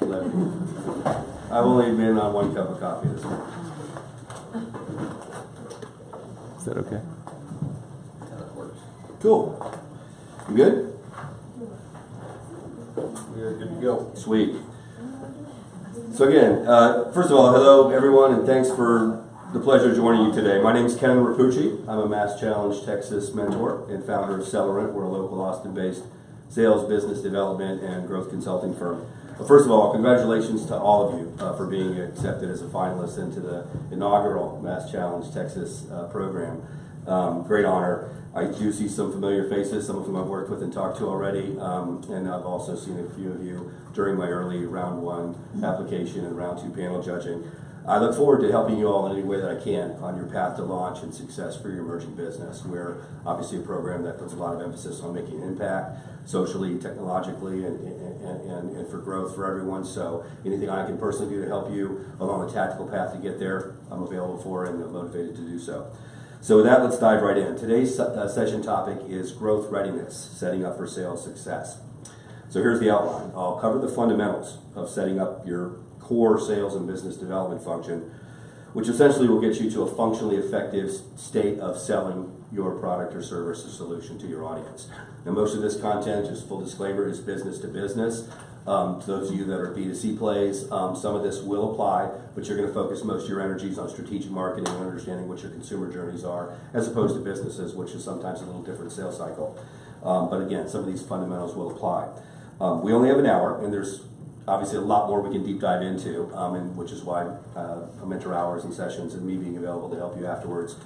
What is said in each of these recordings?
levity. I've only been on 1 cup of coffee this morning. Is that okay? Cool. You good? We're good to go. Sweet. So again, first of all, hello everyone, and thanks for the pleasure of joining you today. My name is Kenan Rappuchi. I'm a Mass Challenge Texas mentor and founder of Celerant. We're a local Austin-based sales, business development, and growth consulting firm. But first of all, congratulations to all of you for being accepted as a finalist into the inaugural Mass Challenge Texas program. Great honor. I do see some familiar faces, some of whom I've worked with and talked to already, and I've also seen a few of you during my early round 1 application and round 2 panel judging. I look forward to helping you all in any way that I can on your path to launch and success for your emerging business. We're obviously a program that puts a lot of emphasis on making an impact socially, technologically, and for growth for everyone. So anything I can personally do to help you along the tactical path to get there, I'm available for and motivated to do so. So with that, let's dive right in. Today's session topic is growth readiness, setting up for sales success. So here's the outline. I'll cover the fundamentals of setting up your core sales and business development function, which essentially will get you to a functionally effective state of selling your product or service or solution to your audience. Now, most of this content, just full disclaimer, is business to business. To those of you that are B2C plays, some of this will apply, but you're going to focus most of your energies on strategic marketing and understanding what your consumer journeys are, as opposed to businesses, which is sometimes a little different sales cycle. But again, some of these fundamentals will apply. We only have an hour, and there's obviously a lot more we can deep dive into, and which is why mentor hours and sessions and me being available to help you afterwards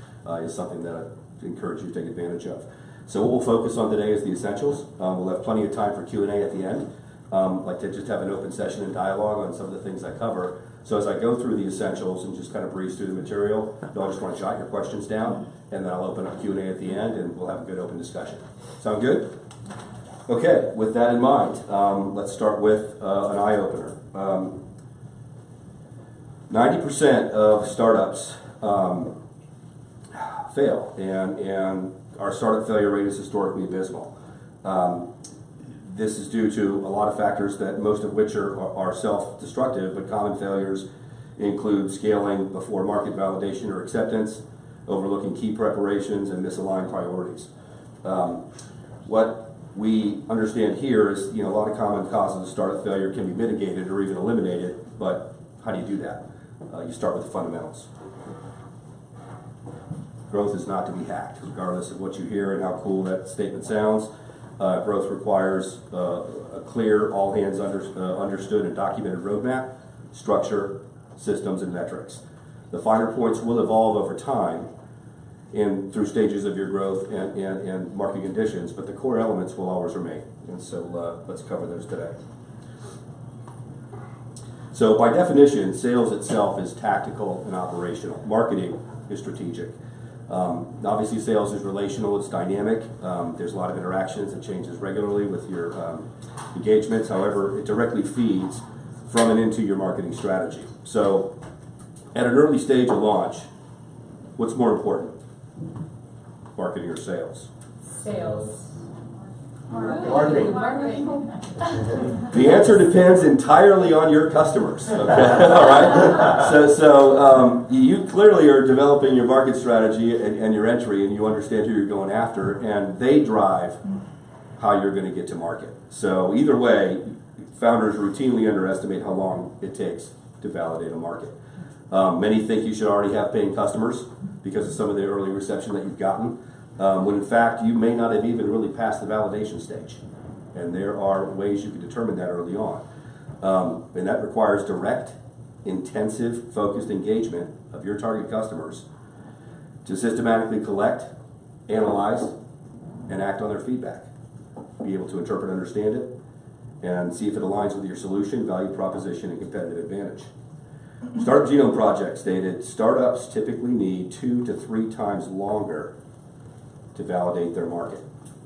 is something that I encourage you to take advantage of. So what we'll focus on today is the essentials. We'll have plenty of time for Q&A at the end. Like to just have an open session and dialogue on some of the things I cover. So as I go through the essentials and just kind of breeze through the material, you'll just want to jot your questions down, and then I'll open up Q&A at the end, and we'll have a good open discussion. Sound good? Okay, with that in mind, let's start with an eye-opener. 90% of startups fail, and our startup failure rate is historically abysmal. This is due to a lot of factors, that most of which are self-destructive, but common failures include scaling before market validation or acceptance, overlooking key preparations, and misaligned priorities. What we understand here is, a lot of common causes of startup failure can be mitigated or even eliminated, but how do you do that? You start with the fundamentals. Growth is not to be hacked, regardless of what you hear and how cool that statement sounds. Growth requires a clear, all hands understood and documented roadmap, structure, systems, and metrics. The finer points will evolve over time and through stages of your growth and market conditions, but the core elements will always remain. And so let's cover those today. So by definition, sales itself is tactical and operational. Marketing is strategic. Obviously, sales is relational, it's dynamic. There's a lot of interactions, it changes regularly with your engagements. However, it directly feeds from and into your marketing strategy. So at an early stage of launch, what's more important? Marketing or sales? Sales. Marketing. The answer depends entirely on your customers. Okay, all right. So you clearly are developing your market strategy and your entry, and you understand who you're going after, and they drive how you're going to get to market. So either way, founders routinely underestimate how long it takes to validate a market. Many think you should already have paying customers because of some of the early reception that you've gotten. When in fact you may not have even really passed the validation stage. And there are ways you can determine that early on. And that requires direct, intensive, focused engagement of your target customers to systematically collect, analyze, and act on their feedback. Be able to interpret, understand it, and see if it aligns with your solution, value proposition, and competitive advantage. Startup Genome Project stated, startups typically need 2 to 3 times longer to validate their market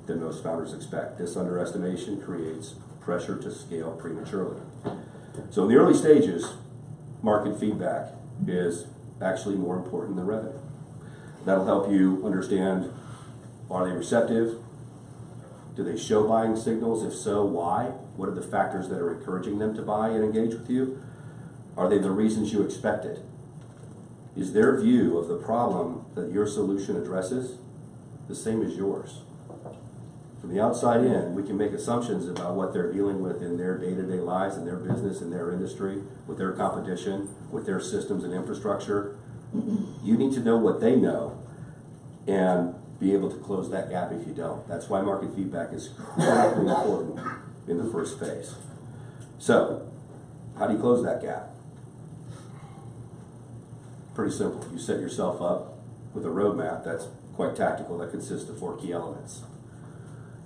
than most founders expect. This underestimation creates pressure to scale prematurely. So in the early stages, market feedback is actually more important than revenue. That'll help you understand, are they receptive? Do they show buying signals? If so, why? What are the factors that are encouraging them to buy and engage with you? Are they the reasons you expected? Is their view of the problem that your solution addresses the same as yours? From the outside in, we can make assumptions about what they're dealing with in their day-to-day lives, in their business, in their industry, with their competition, with their systems and infrastructure. You need to know what they know and be able to close that gap if you don't. That's why market feedback is critically important in the first phase. So, how do you close that gap? Pretty simple. You set yourself up with a roadmap that's quite tactical that consists of 4 key elements.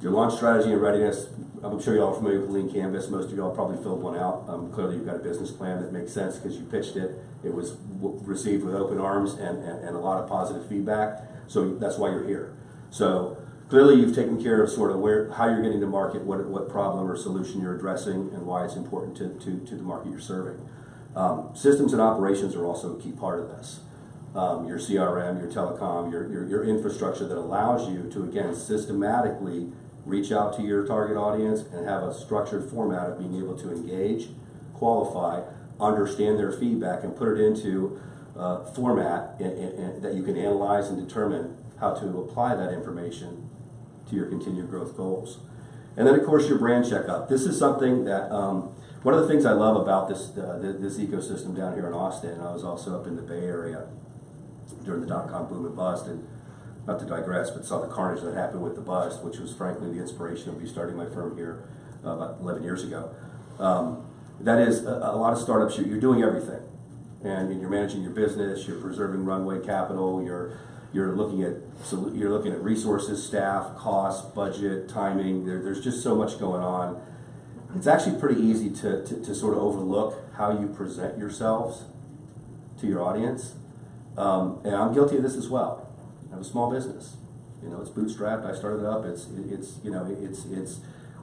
Your launch strategy and readiness. I'm sure you all are familiar with Lean Canvas. Most of you all probably filled one out. Clearly you've got a business plan that makes sense because you pitched it. It was received with open arms and a lot of positive feedback. So that's why you're here. So clearly you've taken care of sort of how you're getting to market, what problem or solution you're addressing, and why it's important to the market you're serving. Systems and operations are also a key part of this. Your CRM, your telecom, your infrastructure that allows you to, again, systematically reach out to your target audience and have a structured format of being able to engage, qualify, understand their feedback, and put it into format that you can analyze and determine how to apply that information to your continued growth goals. And then, of course, your brand checkup. This is something that one of the things I love about this ecosystem down here in Austin, and I was also up in the Bay Area during the dot-com boom and bust, and not to digress, but saw the carnage that happened with the bust, which was frankly the inspiration of me starting my firm here about 11 years ago. That is, a lot of startups, you're doing everything. And you're managing your business, you're preserving runway capital, you're looking at resources, staff, costs, budget, timing. There's just so much going on. It's actually pretty easy to sort of overlook how you present yourselves to your audience. And I'm guilty of this as well. I have a small business. You know, it's bootstrapped. I started it up.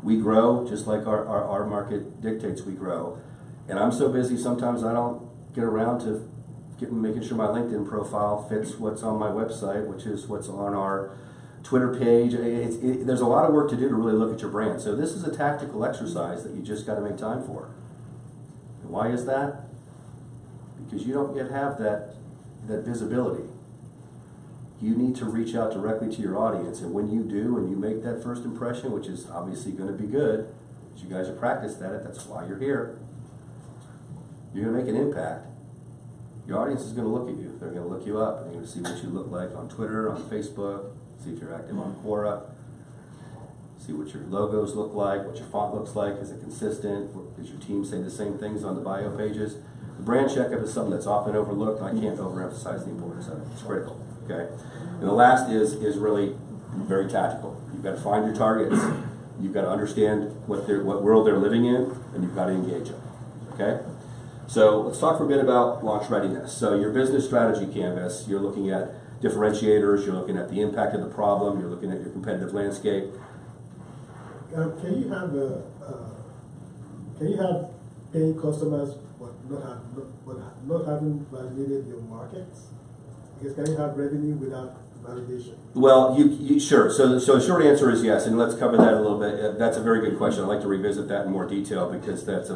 We grow just like our market dictates we grow. And I'm so busy sometimes I don't get around to making sure my LinkedIn profile fits what's on my website, which is what's on our Twitter page. There's a lot of work to do to really look at your brand. So this is a tactical exercise that you just got to make time for. And why is that? Because you don't yet have that visibility. You need to reach out directly to your audience, and when you do, and you make that first impression, which is obviously going to be good, because you guys have practiced at it, that's why you're here, you're going to make an impact. Your audience is going to look at you. They're going to look you up, and they're going to see what you look like on Twitter, on Facebook, see if you're active on Quora, see what your logos look like, what your font looks like, is it consistent, does your team say the same things on the bio pages? The brand checkup is something that's often overlooked, and I can't overemphasize the importance of it. It's critical. Okay, and the last is really very tactical. You've got to find your targets. You've got to understand what world they're living in, and you've got to engage them. Okay, so let's talk for a bit about launch readiness. So your business strategy canvas, you're looking at differentiators. You're looking at the impact of the problem. You're looking at your competitive landscape. Can you have paying customers but not having validated your markets? Because can you have revenue without validation? Well, you sure. So the short answer is yes, and let's cover that a little bit. That's a very good question. I'd like to revisit that in more detail because that's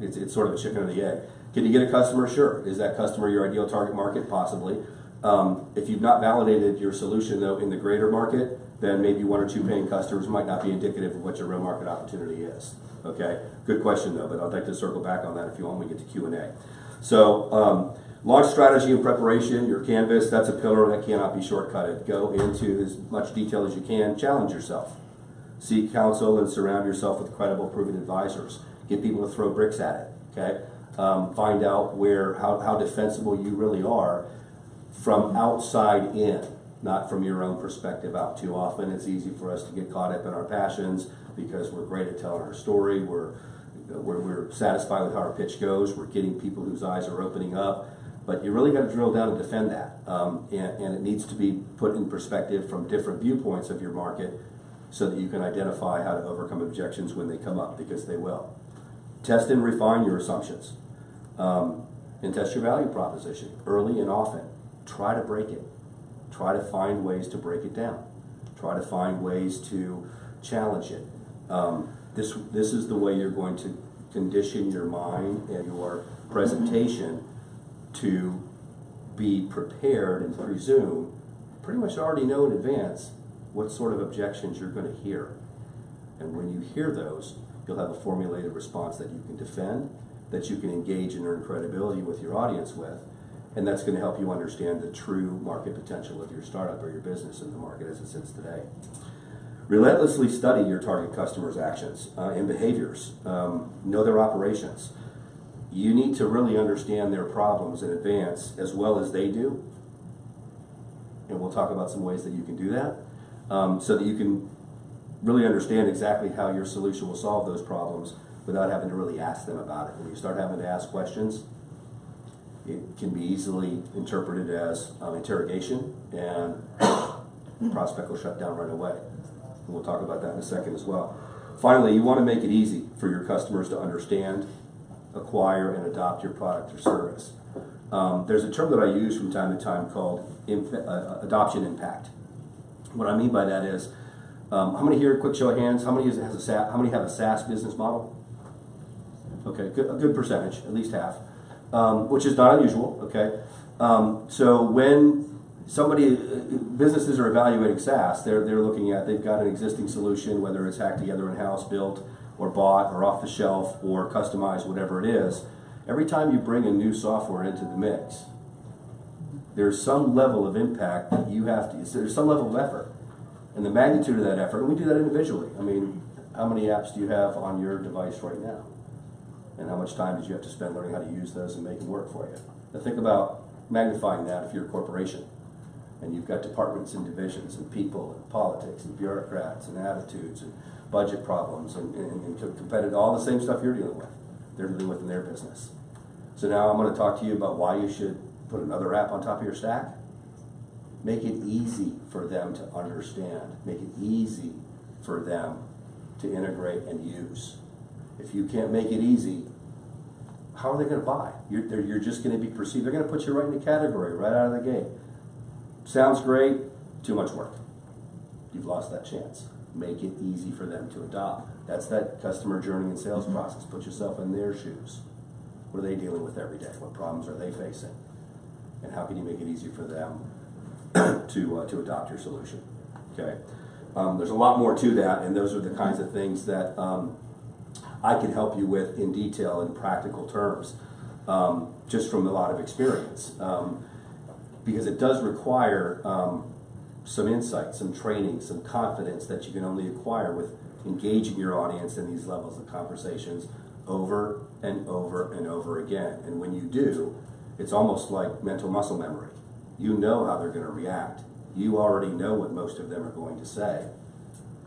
it's sort of a chicken or the egg. Can you get a customer? Sure. Is that customer your ideal target market? Possibly. If you've not validated your solution though in the greater market, then maybe 1 or 2 paying customers might not be indicative of what your real market opportunity is. Okay. Good question though, but I'd like to circle back on that if you want when we get to Q&A. So. Launch strategy and preparation, your canvas, that's a pillar that cannot be shortcutted. Go into as much detail as you can. Challenge yourself. Seek counsel and surround yourself with credible, proven advisors. Get people to throw bricks at it. Okay, find out how defensible you really are from outside in, not from your own perspective out. Too often it's easy for us to get caught up in our passions because we're great at telling our story. We're satisfied with how our pitch goes. We're getting people whose eyes are opening up. But you really got to drill down and defend that. And it needs to be put in perspective from different viewpoints of your market so that you can identify how to overcome objections when they come up, because they will. Test and refine your assumptions. And test your value proposition early and often. Try to break it. Try to find ways to break it down. Try to find ways to challenge it. This is the way you're going to condition your mind and your presentation to be prepared and presume, pretty much already know in advance what sort of objections you're going to hear. And when you hear those, you'll have a formulated response that you can defend, that you can engage and earn credibility with your audience with, and that's going to help you understand the true market potential of your startup or your business in the market as it sits today. Relentlessly study your target customers' actions and behaviors. Know their operations. You need to really understand their problems in advance as well as they do. And we'll talk about some ways that you can do that so that you can really understand exactly how your solution will solve those problems without having to really ask them about it. When you start having to ask questions, it can be easily interpreted as interrogation, and the prospect will shut down right away. And we'll talk about that in a second as well. Finally, you want to make it easy for your customers to understand, acquire, and adopt your product or service. There's a term that I use from time to time called adoption impact. What I mean by that is, how many here, quick show of hands, how many have a SaaS business model? Okay, a good percentage, at least half, which is not unusual, okay? So when businesses are evaluating SaaS, they're looking at, they've got an existing solution, whether it's hacked together in-house, built, or bought, or off the shelf, or customized, whatever it is. Every time you bring a new software into the mix, there's some level of impact that you have to, there's some level of effort. And the magnitude of that effort, and we do that individually. I mean, how many apps do you have on your device right now? And how much time did you have to spend learning how to use those and make them work for you? Now think about magnifying that if you're a corporation and you've got departments and divisions and people and politics and bureaucrats and attitudes and budget problems and competitive, all the same stuff you're dealing with, they're dealing with in their business. So now I'm going to talk to you about why you should put another app on top of your stack. Make it easy for them to understand. Make it easy for them to integrate and use. If you can't make it easy, how are they going to buy? You're just going to be perceived. They're going to put you right in the category right out of the gate. Sounds great, too much work. You've lost that chance. Make it easy for them to adopt. That's that customer journey and sales process. Put yourself in their shoes. What are they dealing with every day? What problems are they facing? And how can you make it easy for them to adopt your solution? Okay. There's a lot more to that, and those are the kinds of things that I can help you with in detail in practical terms, just from a lot of experience, because it does require some insight, some training, some confidence that you can only acquire with engaging your audience in these levels of conversations over and over and over again. And when you do, it's almost like mental muscle memory. You know how they're going to react. You already know what most of them are going to say.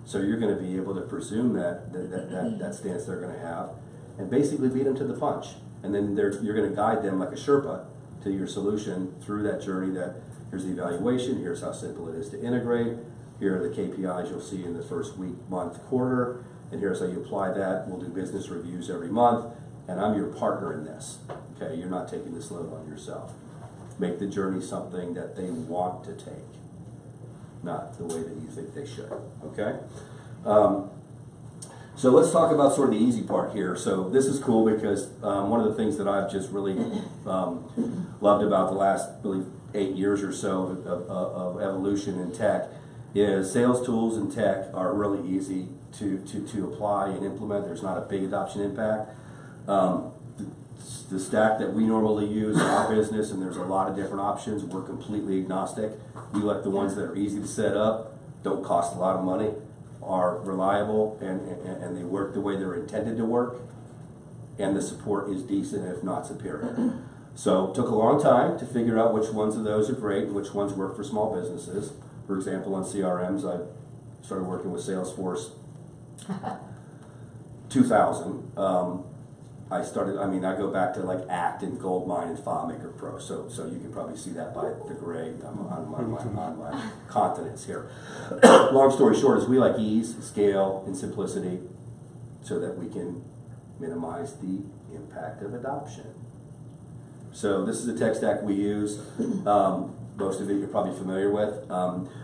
So you're going to be able to presume that stance they're going to have and basically beat them to the punch. And then you're going to guide them like a Sherpa to your solution through that journey that here's the evaluation, here's how simple it is to integrate, here are the KPIs you'll see in the first week, month, quarter, and here's how you apply that. We'll do business reviews every month, and I'm your partner in this. Okay, you're not taking this load on yourself. Make the journey something that they want to take, not the way that you think they should, okay? So let's talk about sort of the easy part here. So this is cool because one of the things that I've just really loved about the last really 8 years or so of evolution in tech is sales tools and tech are really easy to apply and implement. There's not a big adoption impact. The stack that we normally use in our business, and there's a lot of different options, we're completely agnostic. We like the ones that are easy to set up, don't cost a lot of money, are reliable, and they work the way they're intended to work, and the support is decent, if not superior. So it took a long time to figure out which ones of those are great and which ones work for small businesses. For example, on CRMs, I started working with Salesforce 2000. I go back to like ACT and Goldmine and FileMaker Pro, so you can probably see that by the gray on my continents here. Long story short is we like ease, scale, and simplicity so that we can minimize the impact of adoption. So this is the tech stack we use. Most of it you're probably familiar with.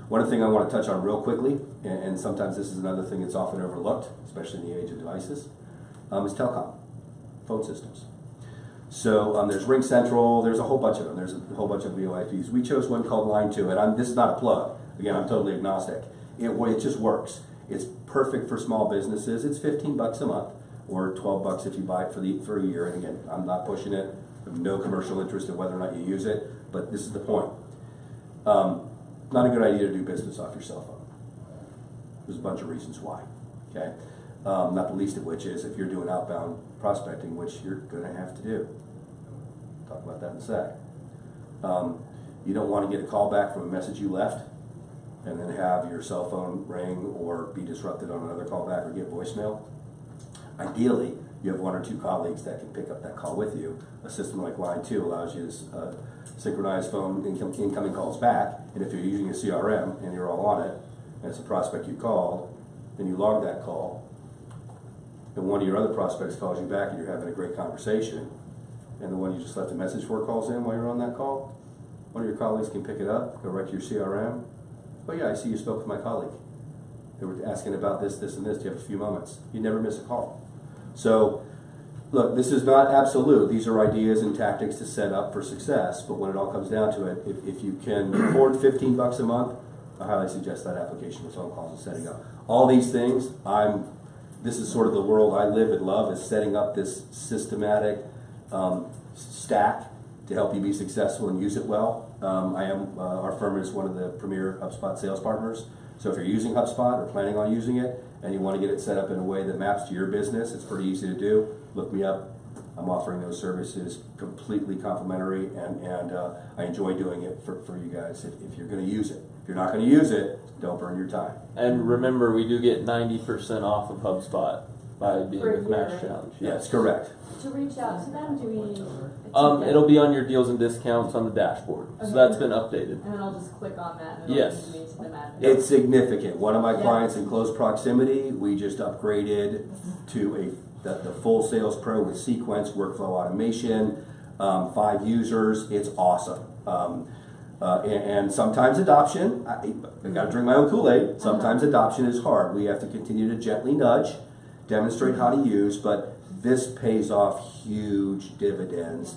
One thing I want to touch on real quickly, and sometimes this is another thing that's often overlooked, especially in the age of devices, is telecom, phone systems. So there's Ring Central, there's a whole bunch of them. There's a whole bunch of VoIPs. We chose one called Line 2, and this is not a plug. Again, I'm totally agnostic. It just works. It's perfect for small businesses. It's $15 a month, or $12 if you buy it for a year. And again, I'm not pushing it. I have no commercial interest in whether or not you use it, but this is the point. Not a good idea to do business off your cell phone. There's a bunch of reasons why. Okay, not the least of which is if you're doing outbound prospecting, which you're going to have to do. Talk about that in a sec. You don't want to get a call back from a message you left and then have your cell phone ring or be disrupted on another call back or get voicemail. Ideally, you have one or two colleagues that can pick up that call with you. A system like Line 2 allows you to synchronize phone incoming calls back, and if you're using a CRM and you're all on it, and it's a prospect you called, and you log that call, and one of your other prospects calls you back and you're having a great conversation, and the one you just left a message for calls in while you're on that call, one of your colleagues can pick it up, go right to your CRM. Oh yeah, I see you spoke with my colleague. They were asking about this, this, and this. Do you have a few moments? You never miss a call. So, look, this is not absolute. These are ideas and tactics to set up for success, but when it all comes down to it, if you can afford $15 a month, I highly suggest that application with phone calls and setting up. All these things, this is sort of the world I live and love, is setting up this systematic stack to help you be successful and use it well. Our firm is one of the premier HubSpot sales partners. So if you're using HubSpot or planning on using it and you want to get it set up in a way that maps to your business, it's pretty easy to do. Look me up. I'm offering those services completely complimentary, and I enjoy doing it for you guys if you're going to use it. If you're not going to use it, don't burn your time. And remember, we do get 90% off of HubSpot by being For a with Mass year. Challenge. Yes, correct. To reach out to them, do we? It'll be on your deals and discounts on the dashboard. So Okay. that's been updated. And then I'll just click on that and it'll Yes. lead me to the admin. It's significant. One of my Yeah. clients in close proximity, we just upgraded to the full Sales Pro with sequence, workflow automation, 5 users. It's awesome. And sometimes adoption, I got to drink my own Kool-Aid. Sometimes adoption is hard. We have to continue to gently nudge, demonstrate how to use, but this pays off huge dividends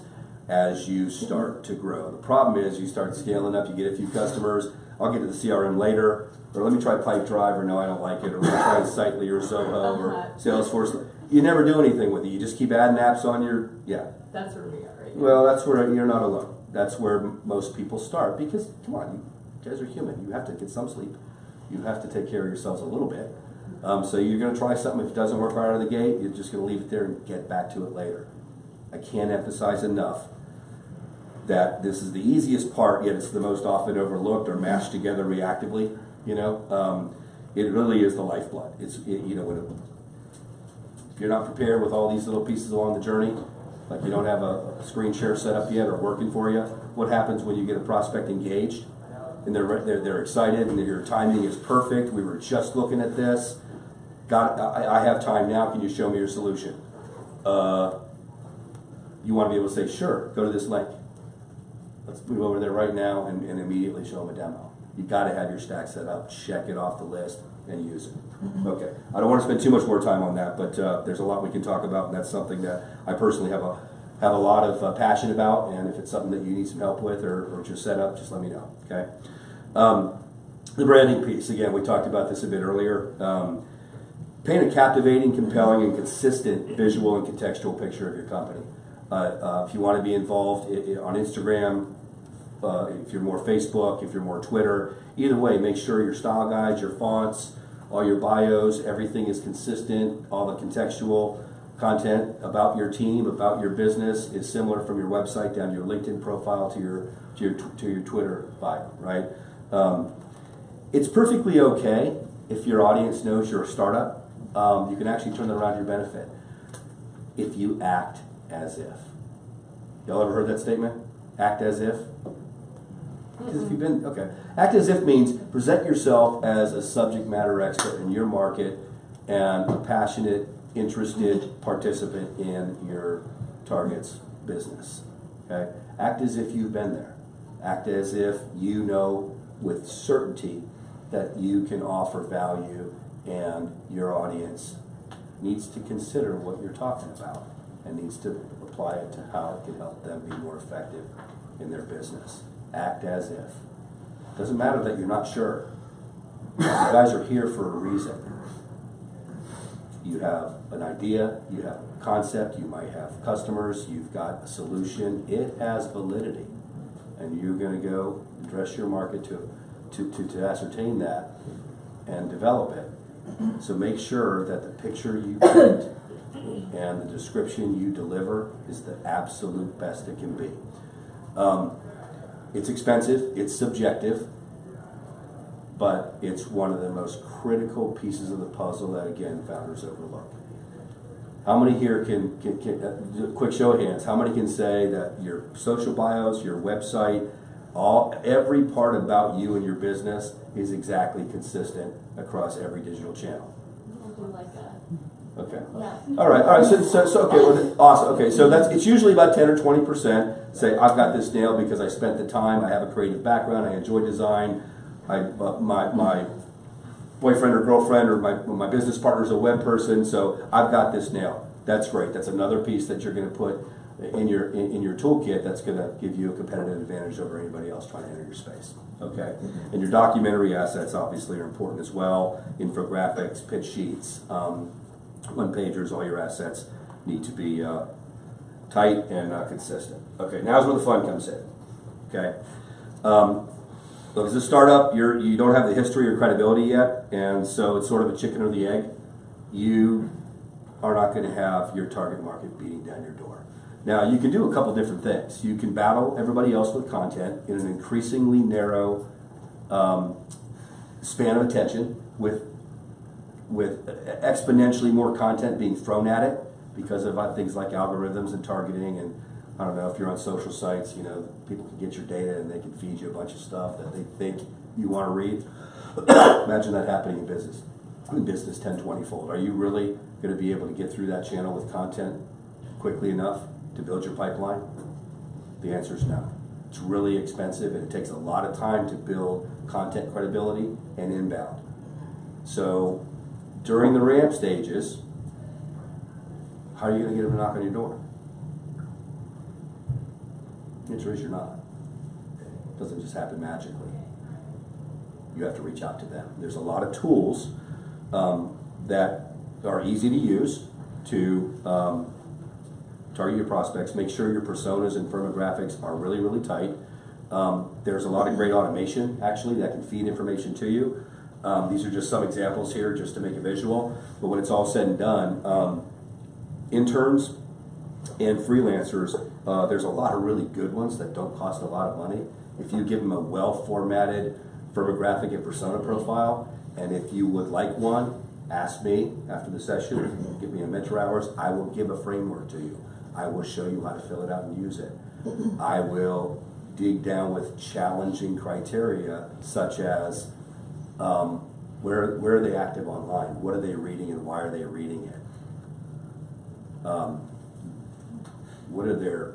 as you start to grow. The problem is you start scaling up, you get a few customers. I'll get to the CRM later, or let me try Pipedrive, or no, I don't like it, or let me try Sitely or Zoho or Salesforce. You never do anything with it. You just keep adding apps on your, That's where we are right now. Well, that's where you're not alone. That's where most people start because, come on, you guys are human. You have to get some sleep. You have to take care of yourselves a little bit. So you're going to try something. If it doesn't work right out of the gate, you're just going to leave it there and get back to it later. I can't emphasize enough that this is the easiest part, yet it's the most often overlooked or mashed together reactively. It really is the lifeblood. If you're not prepared with all these little pieces along the journey, like you don't have a screen share set up yet or working for you, what happens when you get a prospect engaged and they're excited and your timing is perfect? We were just looking at this. I have time now. Can you show me your solution? You want to be able to say, sure, go to this link. Let's move over there right now and immediately show them a demo. You got to have your stack set up, check it off the list, and use it. Okay, I don't want to spend too much more time on that, but there's a lot we can talk about, and that's something that I personally have a lot of passion about. And if it's something that you need some help with or just set up, just let me know. Okay. The branding piece, again, we talked about this a bit earlier. Paint a captivating, compelling, and consistent visual and contextual picture of your company. If you want to be involved on Instagram, if you're more Facebook, if you're more Twitter, either way, make sure your style guides, your fonts, all your bios, everything is consistent. All the contextual content about your team, about your business is similar from your website down to your LinkedIn profile to your Twitter bio, right? It's perfectly okay if your audience knows you're a startup. You can actually turn that around to your benefit if you act as if. Y'all ever heard that statement? Act as if? Because if you've been, okay. Act as if means present yourself as a subject matter expert in your market and a passionate, interested participant in your target's business. Okay? Act as if you've been there. Act as if you know with certainty that you can offer value and your audience needs to consider what you're talking about and needs to apply it to how it can help them be more effective in their business. Act as if. Doesn't matter that you're not sure. You guys are here for a reason. You have an idea, you have a concept, you might have customers, you've got a solution. It has validity. And you're going to go address your market to ascertain that and develop it. So make sure that the picture you paint and the description you deliver is the absolute best it can be. It's expensive, it's subjective, but it's one of the most critical pieces of the puzzle that, again, founders overlook. How many here can quick show of hands, how many can say that your social bios, your website, every part about you and your business is exactly consistent across every digital channel? I'll do like that. Okay. Yeah. All right. So okay. Well, awesome. Okay. So it's usually about 10 or 20%. Say I've got this nailed because I spent the time. I have a creative background. I enjoy design. My boyfriend or girlfriend or my business partner is a web person, so I've got this nailed. That's great. That's another piece that you're going to put in your toolkit that's going to give you a competitive advantage over anybody else trying to enter your space. Okay, and your documentary assets obviously are important as well. Infographics, pitch sheets, one-pagers, all your assets need to be tight and consistent. Okay, now's where the fun comes in. Okay. Look, as a startup, you don't have the history or credibility yet, and so it's sort of a chicken or the egg. You are not going to have your target market beating down your door. Now, you can do a couple different things. You can battle everybody else with content in an increasingly narrow span of attention with exponentially more content being thrown at it because of things like algorithms and targeting. And I don't know, if you're on social sites, people can get your data and they can feed you a bunch of stuff that they think you want to read. Imagine that happening in business. 10, 20-fold. Are you really going to be able to get through that channel with content quickly enough to build your pipeline? The answer is no. It's really expensive and it takes a lot of time to build content credibility and inbound. So during the ramp stages, how are you going to get them to knock on your door? The answer is you're not. It doesn't just happen magically. You have to reach out to them. There's a lot of tools that are easy to use to target your prospects. Make sure your personas and firmographics are really, really tight. There's a lot of great automation, actually, that can feed information to you. These are just some examples here just to make a visual. But when it's all said and done, interns and freelancers, there's a lot of really good ones that don't cost a lot of money. If you give them a well-formatted firmographic and persona profile, and if you would like one, ask me after the session, give me a mentor hours, I will give a framework to you. I will show you how to fill it out and use it. I will dig down with challenging criteria such as where are they active online? What are they reading and why are they reading it? What are their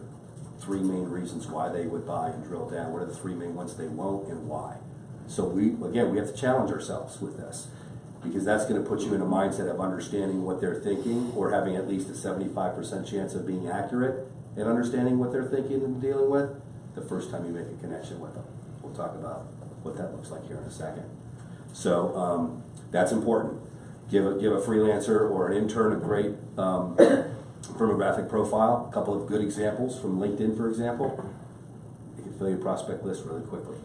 3 main reasons why they would buy and drill down? What are the 3 main ones they won't and why? So we have to challenge ourselves with this because that's going to put you in a mindset of understanding what they're thinking or having at least a 75% chance of being accurate in understanding what they're thinking and dealing with the first time you make a connection with them. We'll talk about what that looks like here in a second. So that's important. Give a freelancer or an intern a great firmographic profile. A couple of good examples from LinkedIn, for example. You can fill your prospect list really quickly.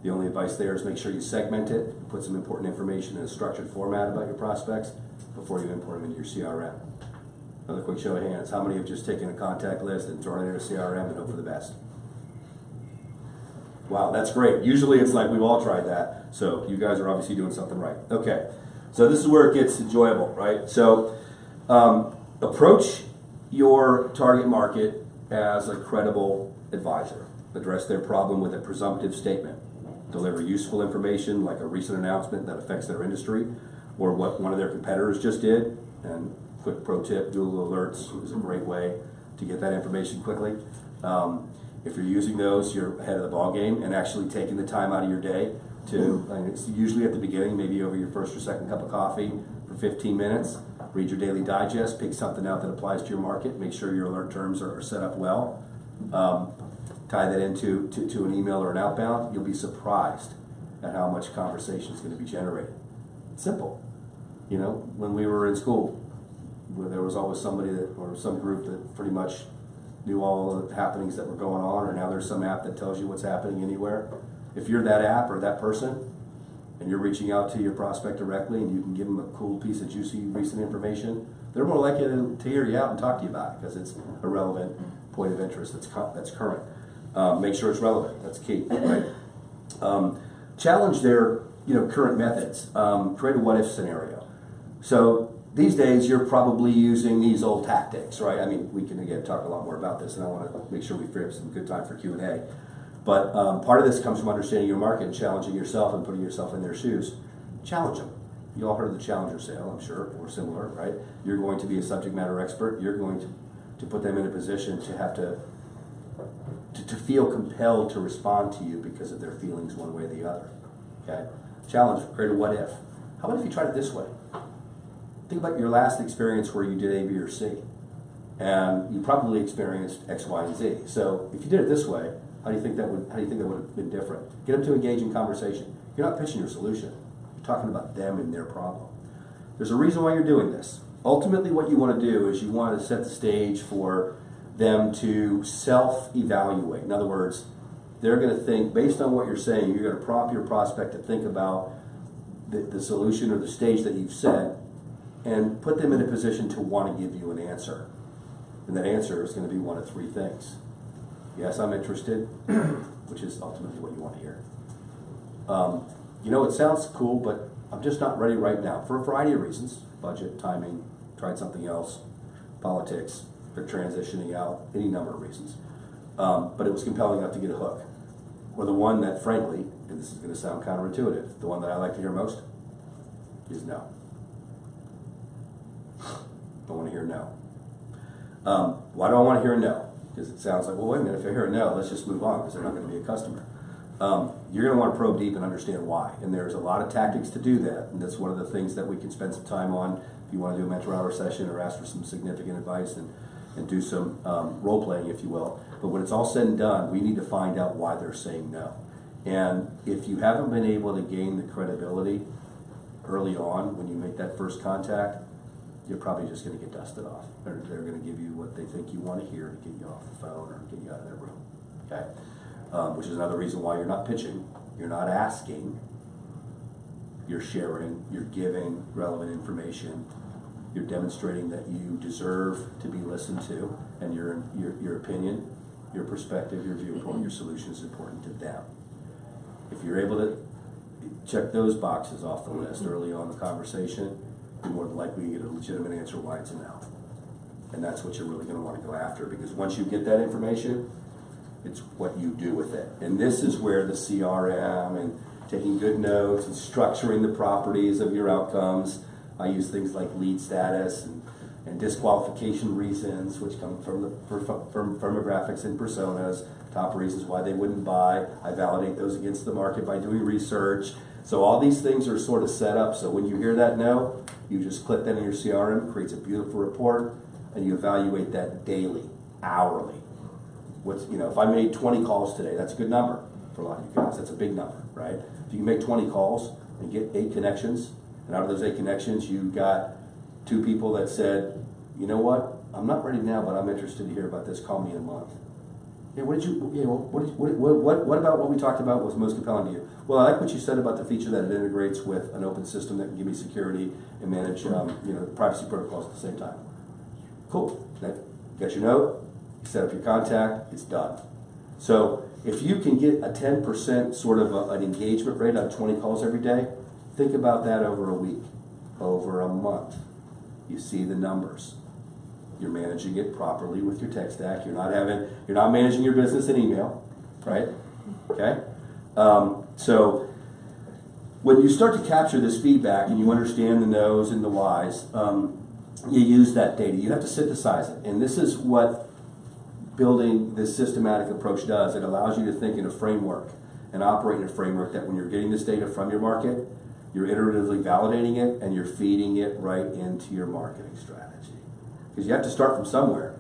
The only advice there is make sure you segment it, put some important information in a structured format about your prospects before you import them into your CRM. Another quick show of hands. How many have just taken a contact list and thrown it in a CRM and hope for the best? Wow, that's great. Usually it's like we've all tried that. So you guys are obviously doing something right. Okay, so this is where it gets enjoyable, right? So approach your target market as a credible advisor. Address their problem with a presumptive statement. Deliver useful information like a recent announcement that affects their industry or what one of their competitors just did. And quick pro tip, Google Alerts is a great way to get that information quickly. If you're using those, you're ahead of the ball game and actually taking the time out of your day to, and it's usually at the beginning, maybe over your first or second cup of coffee for 15 minutes, read your daily digest, pick something out that applies to your market, make sure your alert terms are set up well, tie that into to an email or an outbound. You'll be surprised at how much conversation is going to be generated. It's simple. You know, when we were in school, where there was always somebody that, or some group that pretty much knew all the happenings that were going on, or now there's some app that tells you what's happening anywhere. If you're that app or that person, and you're reaching out to your prospect directly, and you can give them a cool piece of juicy recent information, they're more likely to hear you out and talk to you about it because it's a relevant point of interest that's current. Make sure it's relevant. That's key, right? Challenge their current methods. Create a what-if scenario. So these days, you're probably using these old tactics, right? I mean, we can, again, talk a lot more about this, and I want to make sure we free up some good time for Q&A. But part of this comes from understanding your market and challenging yourself and putting yourself in their shoes. Challenge them. You all heard of the challenger sale, I'm sure, or similar, right? You're going to be a subject matter expert. You're going to put them in a position to have to feel compelled to respond to you because of their feelings one way or the other, okay? Challenge, create a what if. How about if you tried it this way? Think about your last experience where you did A, B, or C, and you probably experienced X, Y, and Z. So if you did it this way, how do you think that would have been different? Get them to engage in conversation. You're not pitching your solution. You're talking about them and their problem. There's a reason why you're doing this. Ultimately, what you want to do is you want to set the stage for them to self-evaluate. In other words, they're going to think, based on what you're saying, you're going to prompt your prospect to think about the solution or the stage that you've set, and put them in a position to want to give you an answer. And that answer is going to be one of three things. Yes, I'm interested, which is ultimately what you want to hear. It sounds cool, but I'm just not ready right now for a variety of reasons. Budget, timing, tried something else, politics, they're transitioning out, any number of reasons. But it was compelling enough to get a hook. Or the one that, frankly, and this is going to sound counterintuitive, the one that I like to hear most is no. I want to hear no. Why do I want to hear no? Because it sounds like, well, wait a minute, if I hear a no, let's just move on because they're not going to be a customer. You're going to want to probe deep and understand why. And there's a lot of tactics to do that. And that's one of the things that we can spend some time on if you want to do a mentor hour session or ask for some significant advice and do some role playing, if you will. But when it's all said and done, we need to find out why they're saying no. And if you haven't been able to gain the credibility early on when you make that first contact, you're probably just going to get dusted off. They're going to give you what they think you want to hear to get you off the phone or get you out of their room. Okay, which is another reason why you're not pitching, you're not asking, you're sharing, you're giving relevant information, you're demonstrating that you deserve to be listened to, and your opinion, your perspective, your viewpoint, your solution is important to them. If you're able to check those boxes off the list early on in the conversation, you're more than likely to get a legitimate answer why it's a no. And that's what you're really going to want to go after, because once you get that information, it's what you do with it. And this is where the CRM and taking good notes and structuring the properties of your outcomes. I use things like lead status and disqualification reasons, which come from firmographics and personas, top reasons why they wouldn't buy. I validate those against the market by doing research. So all these things are sort of set up, so when you hear that no, you just click that in your CRM, creates a beautiful report, and you evaluate that daily, hourly. If I made 20 calls today, that's a good number for a lot of you guys. That's a big number, right? If you can make 20 calls and get 8 connections, and out of those 8 connections, you got 2 people that said, you know what, I'm not ready now, but I'm interested to hear about this. Call me in a month. Yeah, what about what we talked about was most compelling to you? Well, I like what you said about the feature that it integrates with an open system that can give me security and manage privacy protocols at the same time. Cool. You got your note, you set up your contact, it's done. So if you can get a 10% sort of an engagement rate on 20 calls every day, think about that over a week, over a month. You see the numbers. You're managing it properly with your tech stack. You're not managing your business in email, right? Okay. So when you start to capture this feedback and you understand the no's and the why's, you use that data. You have to synthesize it, and this is what building this systematic approach does, it allows you to think in a framework and operate in a framework that when you're getting this data from your market, you're iteratively validating it and you're feeding it right into your marketing strategy. Because you have to start from somewhere.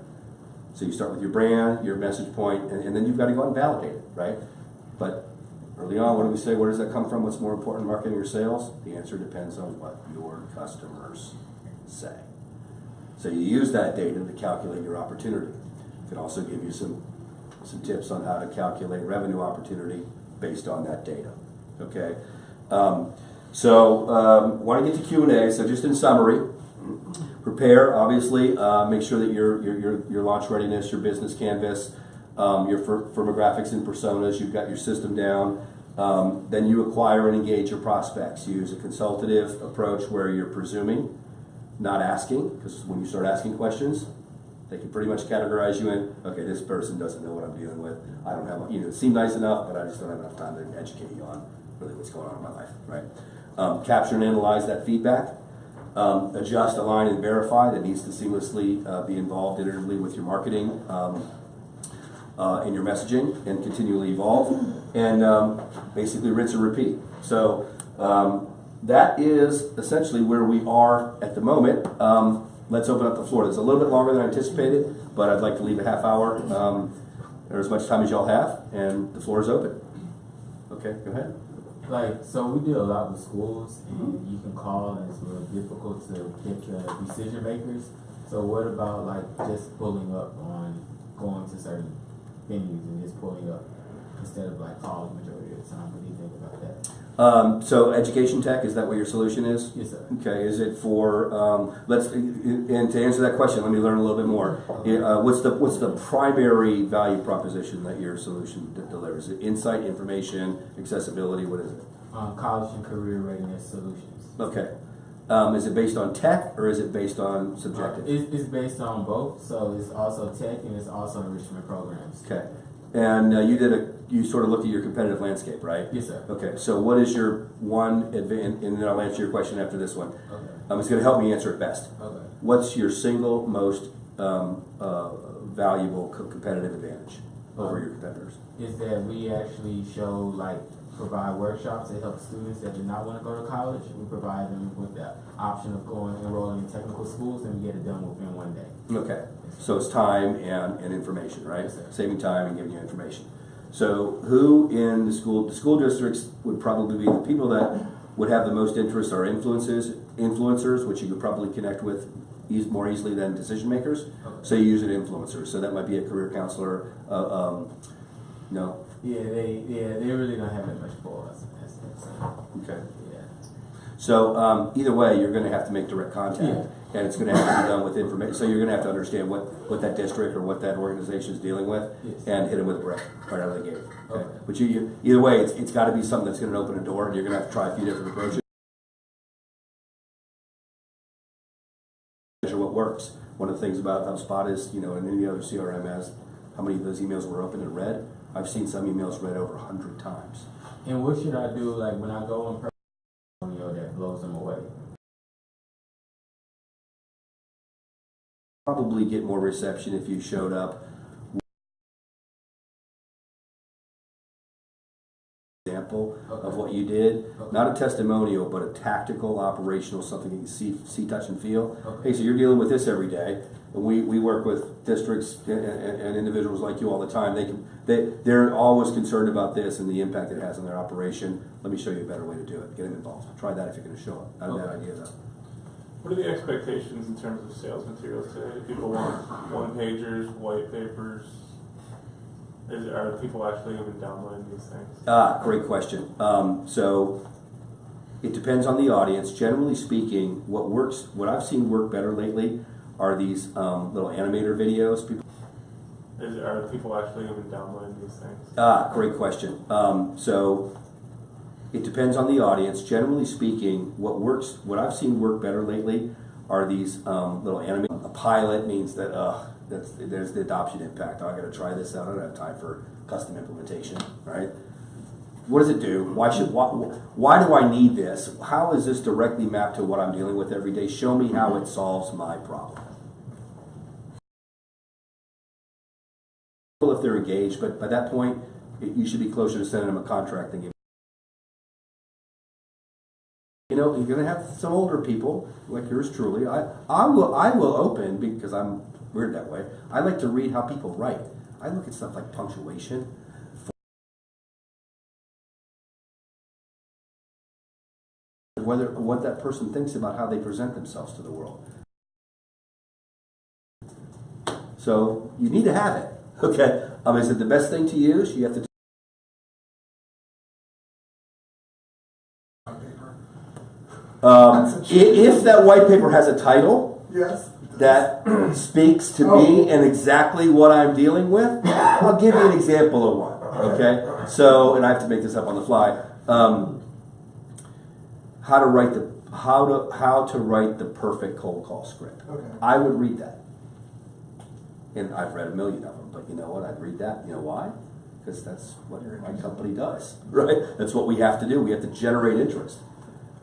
So you start with your brand, your message point, and then you've got to go out and validate it, right? But early on, what do we say? Where does that come from? What's more important, marketing or sales? The answer depends on what your customers say. So you use that data to calculate your opportunity. It can also give you some tips on how to calculate revenue opportunity based on that data. Okay. Want to get to Q&A. So just in summary, prepare. Obviously, make sure that your launch readiness, your business canvas, your firmographics and personas. You've got your system down. Then you acquire and engage your prospects. Use a consultative approach where you're presuming, not asking, because when you start asking questions, they can pretty much categorize you in, okay, this person doesn't know what I'm dealing with. I don't have, it seemed nice enough, but I just don't have enough time to educate you on really what's going on in my life, right? Capture and analyze that feedback. Adjust, align, and verify. That needs to seamlessly be involved iteratively with your marketing and your messaging, and continually evolve. And basically rinse and repeat. So that is essentially where we are at the moment. Let's open up the floor. It's a little bit longer than I anticipated, but I'd like to leave a half hour or as much time as y'all have, and the floor is open. Okay, go ahead. So we do a lot with schools, and you can call, and it's really difficult to get the decision makers. So what about just pulling up on going to certain venues and just pulling up instead of calling majority of the time? What do you think about that? So education tech, is that what your solution is? Yes, sir. Okay, is it for, and to answer that question, let me learn a little bit more. What's the primary value proposition that your solution delivers? Is it insight, information, accessibility, what is it? College and career readiness solutions. Okay. Is it based on tech or is it based on subjective? It's based on both, so it's also tech and it's also enrichment programs. Okay. And you sort of looked at your competitive landscape, right? Yes, sir. Okay, so what is your one advantage, and then I'll answer your question after this one. Okay. It's going to help me answer it best. Okay. What's your single most valuable competitive advantage over your competitors? Is that we actually show, provide workshops that help students that do not want to go to college. We provide them with the option of enrolling in technical schools, and we get it done within one day. Okay, so it's time and information, right? Yes, sir. Saving time and giving you information. So who in the school districts would probably be the people that would have the most interest are influencers, which you could probably connect with more easily than decision makers. Okay. So you use an influencer. So that might be a career counselor. No. Yeah, they really don't have that much for us. Okay. Yeah. So either way, you're going to have to make direct contact, and it's going to have to be done with information. So you're going to have to understand what that district or what that organization is dealing with, and hit them with a brick right out of the gate. Okay. But either way, it's got to be something that's going to open a door, and you're going to have to try a few different approaches. Measure what works. One of the things about HubSpot is, and any other CRM has, how many of those emails were opened and read. I've seen some emails read over 100 times. And what should I do, when I go in person, that blows them away? Probably get more reception if you showed up. Example of what you did, not a testimonial, but a tactical, operational, something you can see, touch, and feel. Okay. Hey, so you're dealing with this every day, and we work with districts and individuals like you all the time. They're always concerned about this and the impact it has on their operation. Let me show you a better way to do it. Get them involved. Try that if you're going to show up. Not a bad idea though. What are the expectations in terms of sales materials today? Do people want one-pagers, white papers? Are people actually even downloading these things? Great question. So it depends on the audience. Generally speaking, what I've seen work better lately are these little animator videos. Are people actually even downloading these things? Great question. So it depends on the audience. Generally speaking, what I've seen work better lately are these little animator. A pilot means that there's the adoption impact. I got to try this out. I don't have time for custom implementation, right? What does it do? Why do I need this? How is this directly mapped to what I'm dealing with every day? Show me how it solves my problem. they're engaged, but by that point, you should be closer to sending them a contract than giving. You know, you're going to have some older people like yours truly. I will open, because I'm weird that way. I like to read how people write. I look at stuff like punctuation. What that person thinks about how they present themselves to the world. So you need to have it. Okay. Is it the best thing to use? You have to. If that white paper has a title, Yes. that speaks to me and exactly what I'm dealing with, I'll give you an example of one. Okay. So, and I have to make this up on the fly. How to write the perfect cold call script. Okay. I would read that. And I've read a million of them, but you know what? I'd read that. You know why? Because that's what my company does, right? That's what we have to do. We have to generate interest.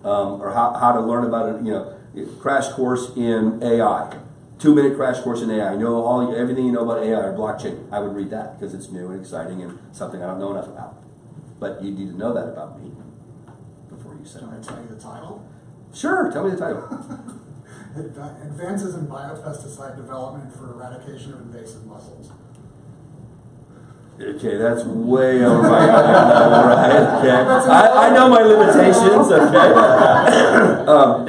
Or how to learn about it. You know, crash course in AI, 2-minute crash course in AI. Know everything you know about AI or blockchain. I would read that because it's new and exciting and something I don't know enough about. But you need to know that about me before you say Can I it. tell you the title? Sure, tell me the title. Advances in biopesticide development for eradication of invasive mussels. Okay, that's way over my head. Right? Okay, I know my limitations. Okay,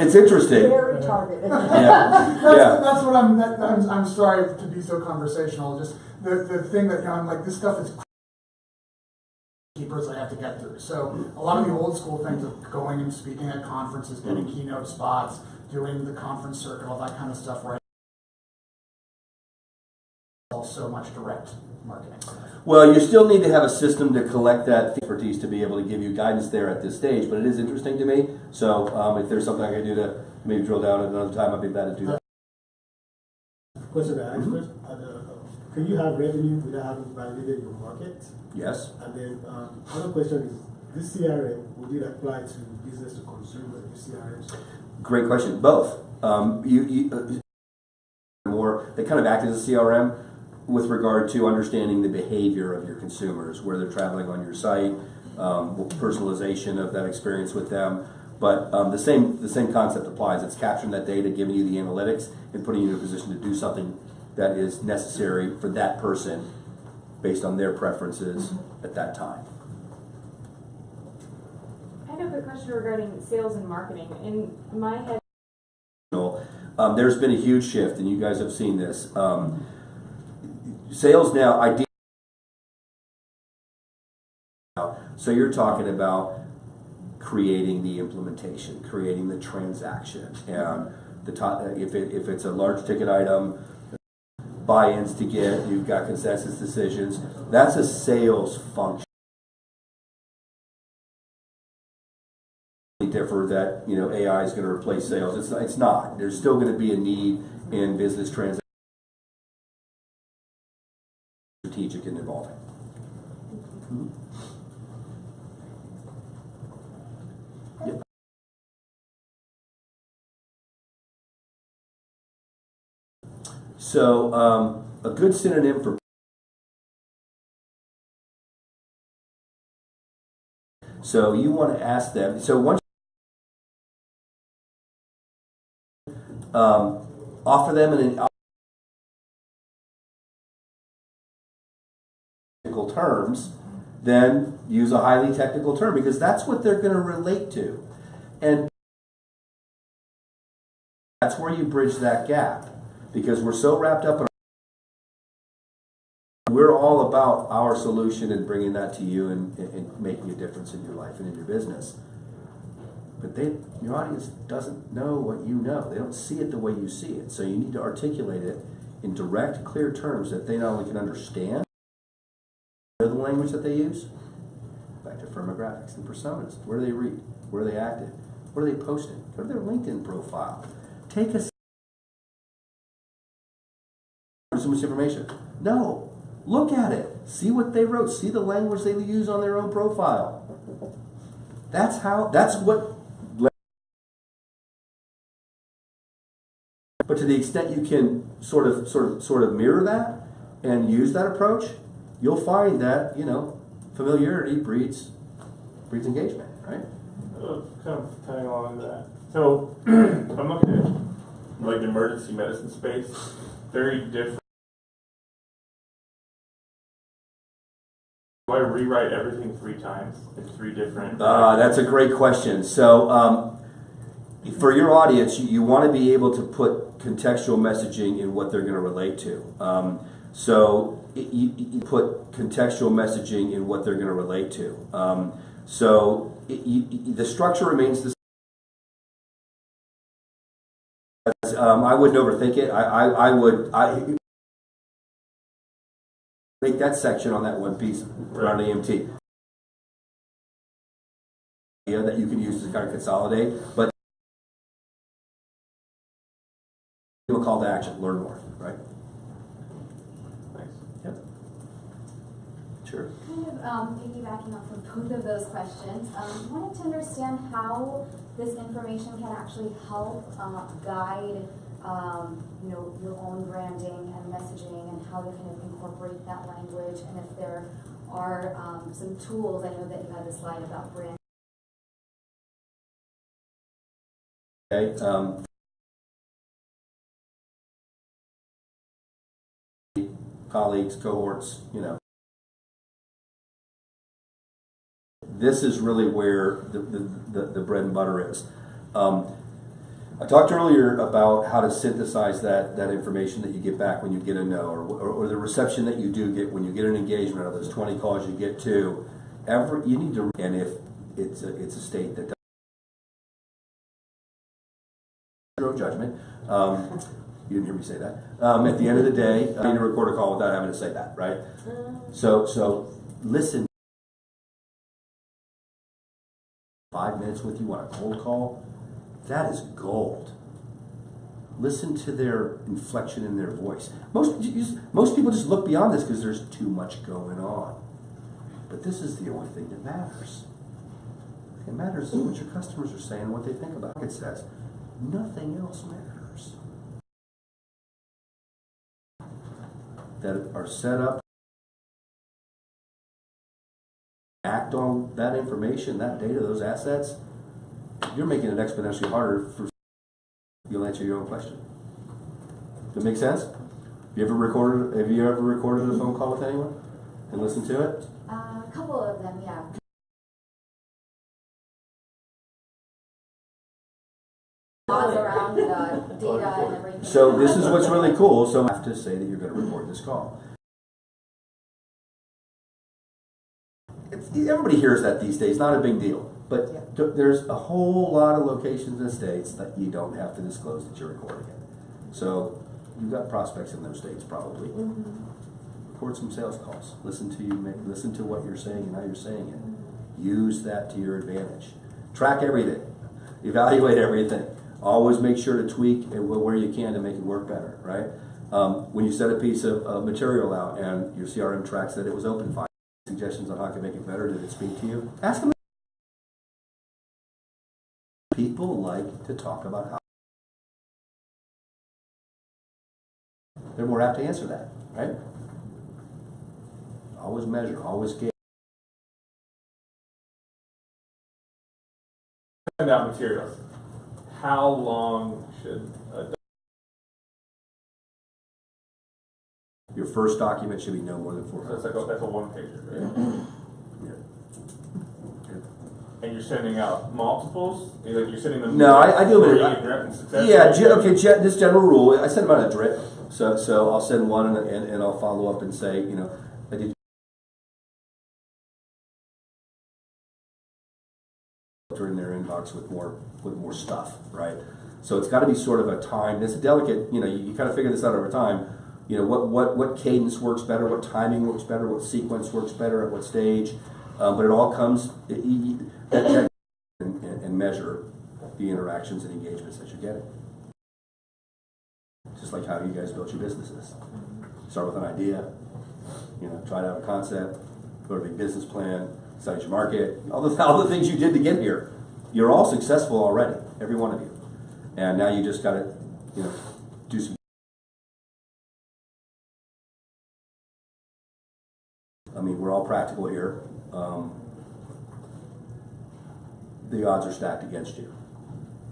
it's interesting. Very targeted. That's what I'm sorry to be so conversational. Just the thing that I'm like, this stuff is keepers I have to get through. So a lot of the old school things of going and speaking at conferences, getting keynote spots, doing the conference circuit, all that kind of stuff, right? So much direct marketing. Well, you still need to have a system to collect that expertise to be able to give you guidance there at this stage, but it is interesting to me. So if there's something I can do to maybe drill down at another time, I'd be glad to do that. Question I asked first, can you have revenue without having validated your market? Yes. And then other question is, this CRM, would it apply to business to consumer, this CRM? Great question. Both. They kind of act as a CRM with regard to understanding the behavior of your consumers, where they're traveling on your site, personalization of that experience with them. But the same concept applies. It's capturing that data, giving you the analytics, and putting you in a position to do something that is necessary for that person based on their preferences at that time. I have a quick question regarding sales and marketing. In my head, there's been a huge shift, and you guys have seen this. Sales now, so you're talking about creating the implementation, creating the transaction, and if it's a large ticket item, buy-ins to get, you've got consensus decisions. That's a sales function. Differ that AI is going to replace sales. It's not. There's still going to be a need in business transactions. Strategic and evolving. Yep. So a good synonym for you want to ask them. So once offer them an technical terms, then use a highly technical term, because that's what they're going to relate to. And that's where you bridge that gap, because we're so wrapped up in we're all about our solution and bringing that to you and making a difference in your life and in your business. But your audience doesn't know what you know. They don't see it the way you see it. So you need to articulate it in direct, clear terms that they not only can understand the language that they use. Back to firmographics and personas. Where do they read? Where are they active? What are they posting? Go to their LinkedIn profile. Take a so much information. No. Look at it. See what they wrote. See the language they use on their own profile. That's what. But to the extent you can sort of mirror that and use that approach, you'll find that, you know, familiarity breeds engagement, right? Kind of tagging along to that. So, if I'm looking at like the emergency medicine space, very different. Do I rewrite everything 3 times in 3 different? That's a great question. So, for your audience, you want to be able to put contextual messaging in what they're going to relate to. You put contextual messaging in what they're going to relate to. The structure remains the same. I wouldn't overthink it. I would make that section on that one piece around EMT. That you can use to kind of consolidate, but do a call to action, learn more, right? Thanks. Yep. Sure. Kind of piggybacking off of both of those questions, wanted to understand how this information can actually help guide your own branding and messaging and how to kind of incorporate that language, and if there are some tools. I know that you had a slide about brand. Okay. Colleagues, cohorts, you know. This is really where the bread and butter is. I talked earlier about how to synthesize that information that you get back when you get a no, or the reception that you do get when you get an engagement, of those 20 calls you get to. You need to, and if it's a state that does your own judgment. You didn't hear me say that. At the end of the day, I need to record a call without having to say that, right? So listen. 5 minutes with you on a cold call, that is gold. Listen to their inflection in their voice. Most people just look beyond this because there's too much going on. But this is the only thing that matters. It matters is what your customers are saying and what they think about it. It says nothing else matters. That are set up, act on that information, that data, those assets, you're making it exponentially harder for you'll answer your own question. Does that make sense? Have you ever recorded a phone call with anyone and listened to it? A couple of them, yeah. Around data and everything. So this is what's really cool. So I have to say that you're going to record this call. Everybody hears that these days, not a big deal. But there's a whole lot of locations and states that you don't have to disclose that you're recording it. So you've got prospects in those states probably. Record some sales calls. Listen to what you're saying and how you're saying it. Use that to your advantage. Track everything. Evaluate everything. Always make sure to tweak where you can to make it work better, right? When you set a piece of material out and your CRM tracks that it was open, find suggestions on how to make it better. Did it speak to you? Ask them. People like to talk about how they're more apt to answer that, right? Always measure, always scale. Send out materials. How long should your first document should be no more than 4 that's pages. that's a 1-pager, right? And you're sending out multiples? You're sending them. No, I do it. Yeah, this general rule. I send them out a drip. So I'll send one and I'll follow up and say, I did in their inbox with more stuff, right? So it's got to be sort of a time. It's a delicate. You kind of figure this out over time. What cadence works better, what timing works better, what sequence works better at what stage. But it all comes and measure the interactions and engagements that you're getting. Just like how you guys built your businesses. Start with an idea, try to have a concept, go to a big business plan, study your market, all the things you did to get here. You're all successful already, every one of you. And now you just got to, do some mean, we're all practical here. The odds are stacked against you.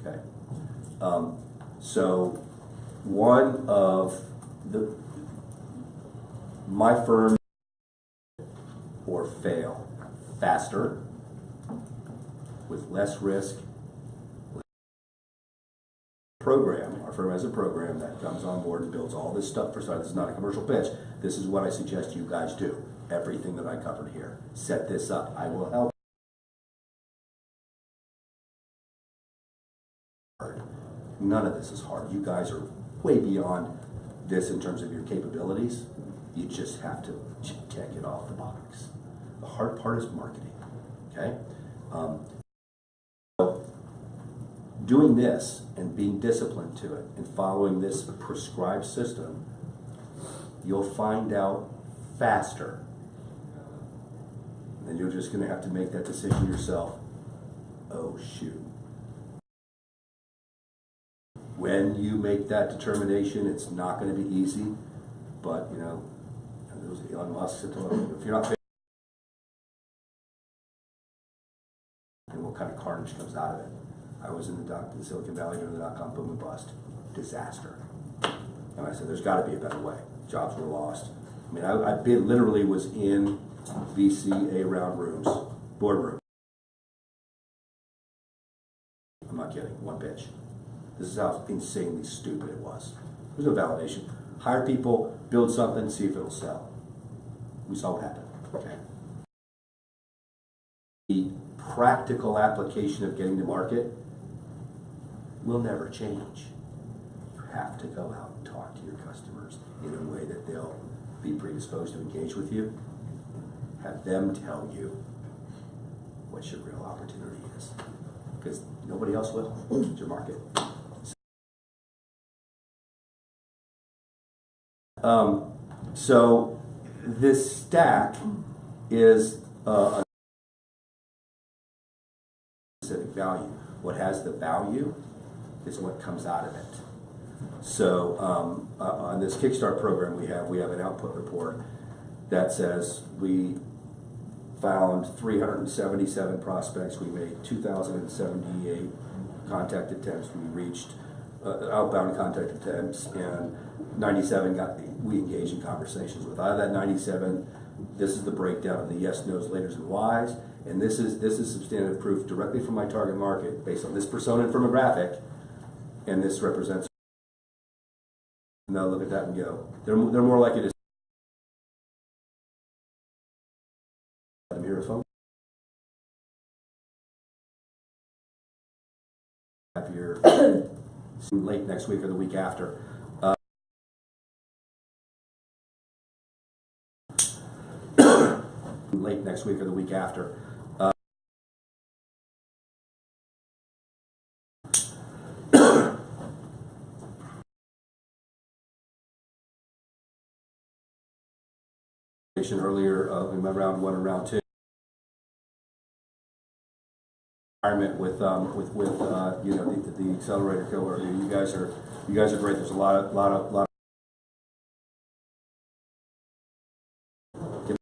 Okay. So one of my firm or fail faster with less risk. Program, our firm has a program that comes on board and builds all this stuff for us. This is not a commercial pitch. This is what I suggest you guys do. Everything that I covered here. Set this up. I will help. None of this is hard. You guys are way beyond this in terms of your capabilities. You just have to check it off the box. The hard part is marketing. Okay? So doing this and being disciplined to it and following this prescribed system, you'll find out faster. And you're just going to have to make that decision yourself. Oh, shoot. When you make that determination, it's not going to be easy, but you know, there was Elon Musk that told him, if you're not paying, and what kind of carnage comes out of it. I was in the Silicon Valley during the dot-com boom and bust. Disaster. And I said, there's got to be a better way. Jobs were lost. I mean, I literally was in VC A-round rooms, boardroom. I'm not kidding, one pitch. This is how insanely stupid it was. There's no validation. Hire people, build something, see if it'll sell. We saw what happened. Okay. The practical application of getting to market will never change. You have to go out and talk to your customers in a way that they'll be predisposed to engage with you. Have them tell you what your real opportunity is. Because nobody else will. It's your market. So this stack is a specific value. What has the value is what comes out of it. So on this Kickstart program we have an output report that says we found 377 prospects. We made 2,078 contact attempts. We reached outbound contact attempts, and 97 we engaged in conversations with. Out of that 97, this is the breakdown of the yes, no's, laters, and whys. And this is substantive proof directly from my target market based on this persona and firmographic, and this represents. And they'll look at that and go, they're more likely to. I'm here a phone. Have your late next week or the week after. Late next week or the week after. Earlier in my round 1 and round 2. Environment with you know the accelerator cohort. You guys are great. There's a lot of